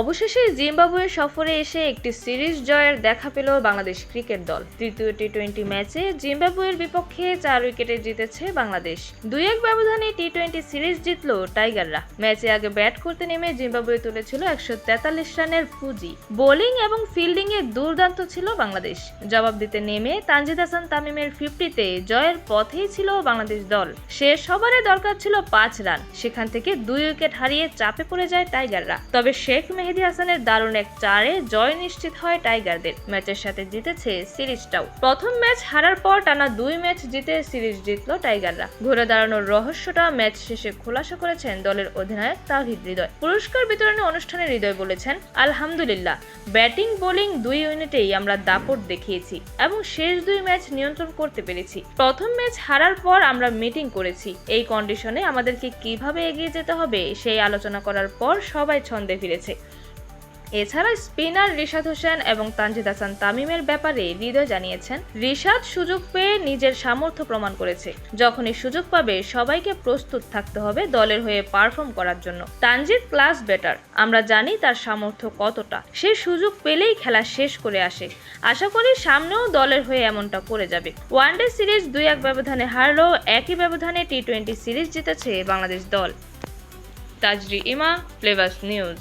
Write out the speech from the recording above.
অবশেষে জিম্বাবুয়ে সফরে এসে একটি সিরিজ জয়ের দেখা পেল বাংলাদেশ ক্রিকেট দল। তৃতীয় টি-20 ম্যাচে জিম্বাবুয়ের বিপক্ষে 4 উইকেটে জিতেছে বাংলাদেশ। 2-1 ব্যবধানে টি-20 সিরিজ জিতল টাইগাররা। ম্যাচে আগে ব্যাট করতে নেমে জিম্বাবুয়ে তুলেছিল 143 রানের পুঁজি। বোলিং এবং ফিল্ডিং এ দুর্দান্ত ছিল বাংলাদেশ। জবাব দিতে নেমে তানজিদ হাসান তামিমের 50-তে জয়ের পথেই ছিল বাংলাদেশ দল। শেষ ওভারে দরকার ছিল 5 রান, সেখান থেকে 2 উইকেট হারিয়ে চাপে পড়ে যায় টাইগাররা। তবে শেখ মেহেদী হাসানের দারুণ এক চারে জয় নিশ্চিত হয় টাইগারদের। ম্যাচের সাথে জিতেছে সিরিজটাও। প্রথম ম্যাচ হারার পর টানা 2 ম্যাচ জিতে সিরিজ জিতল টাইগাররা। ঘুরে দাঁড়ানোর রহস্যটা ম্যাচ শেষে খোলাসা করেছেন দলের অধিনায়ক তাওহিদ হৃদয়। পুরস্কার বিতরণী অনুষ্ঠানে হৃদয় বলেছেন, আলহামদুলিল্লাহ, ব্যাটিং বোলিং 2 ইউনিটেই আমরা দাপট দেখিয়েছি এবং শেষ 2 ম্যাচ নিয়ন্ত্রণ করতে পেরেছি। প্রথম ম্যাচ হারার পর আমরা মিটিং করেছি। এই কন্ডিশনে আমাদেরকে কিভাবে এগিয়ে যেতে হবে সেই আলোচনা করার পর সবাই ছন্দে ফিরেছে। এছাড়া স্পিনার রিশাদ হোসেন এবং তানজিদ হাসান তামিমের ব্যাপারে হৃদয় জানিয়েছেন, রিশাদ সুযোগ পেয়ে নিজের সামর্থ্য প্রমাণ করেছে। যখনই সুযোগ পাবে সবাইকে প্রস্তুত থাকতে হবে দলের হয়ে পারফর্ম করার জন্য। তানজিদ ক্লাস ব্যাটার, আমরা জানি তার সামর্থ্য কতটা। সে সুযোগ পেলেই খেলা শেষ করে আসে। আশা করি সামনেও দলের হয়ে এমনটা করে যাবে। ওয়ানডে সিরিজ 2-1 ব্যবধানে হারলেও একই ব্যবধানে টি-20 সিরিজ জিতেছে বাংলাদেশ দল। তাজরি ইমা, ফ্লেভার্স নিউজ।